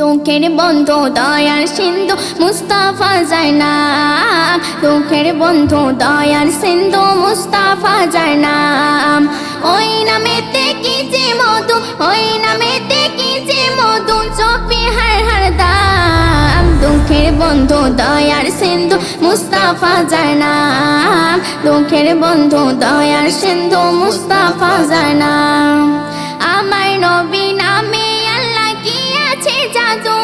দুঃখের বন্ধু দয়ার সিন্ধু মুস্তাফা জানাম, দুঃখের বন্ধু দয়ার সিন্ধু মুস্তাফা জানাম। ওই নামেতে কি যে মধু, ওই নামেতে কি যে মধু, চোপে হার হার দাম। দুঃখের বন্ধু দয়ার সিন্ধু মুস্তাফা জানাম, দুঃখের বন্ধু দয়ার সিন্ধু মুস্তাফা জানাম। আমার নবী নামে আল্লাহ কি আছে জাদু,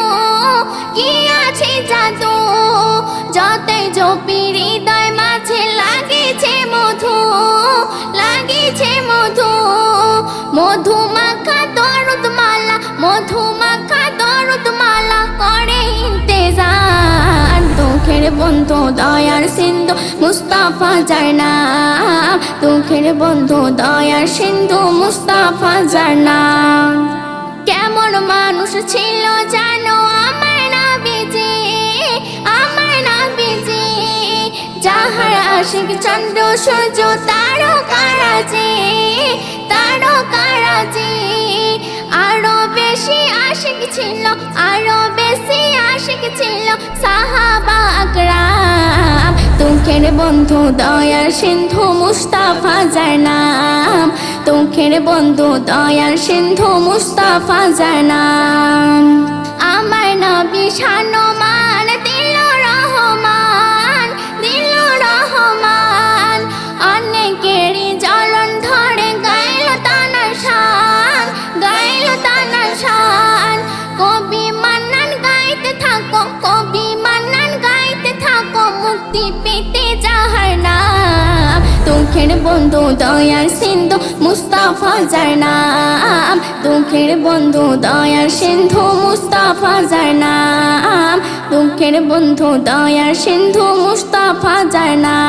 কি আছে জাদু, যতই জপি হৃদয় মাঝে লাগেছে মধু, লাগেছে মধু। মধু মাখা দরুদ মালা, মধু মাখা দরুদ মালা করে ইন্তেজার। দুঃখের বন্ধু দয়ার সিন্ধু মুস্তাফা জানাম, দুঃখের বন্ধু দয়ার সিন্ধু মুস্তাফা জানাম। কেমন মানুষ ছিল জানো আমার নবীজি, আমার নবীজি, যাহার আশিক চন্দ্র সূর্য তারকারাজি, তারকারাজি। আরো বেশি আশিক ছিল, আরো বেশি আশিক ছিল সাহাবা আকরাম। দুঃখের বন্ধু দয়ার সিন্ধু মুস্তাফা জানাম, দুঃখের বন্ধু দয়ার সিন্ধু মুস্তাফা জানাম। আমার নবী শানমান দিল রহমান, দিল রহমান। অনেকেরই জ্বলন ধরে গাইল তানার শান, গাইল তানার শান। কবি মান্নান গাইতে থাকো, কবি মান্নান গাইতে থাকো, মুক্তি পেতে যাহার নাম। দুঃখের বন্ধু দয়ার সিন্ধু মুস্তাফা জানাম, দুঃখের বন্ধু দয়ার সিন্ধু মুস্তাফা জানাম, দুঃখের বন্ধু দয়ার সিন্ধু মুস্তাফা জানাম।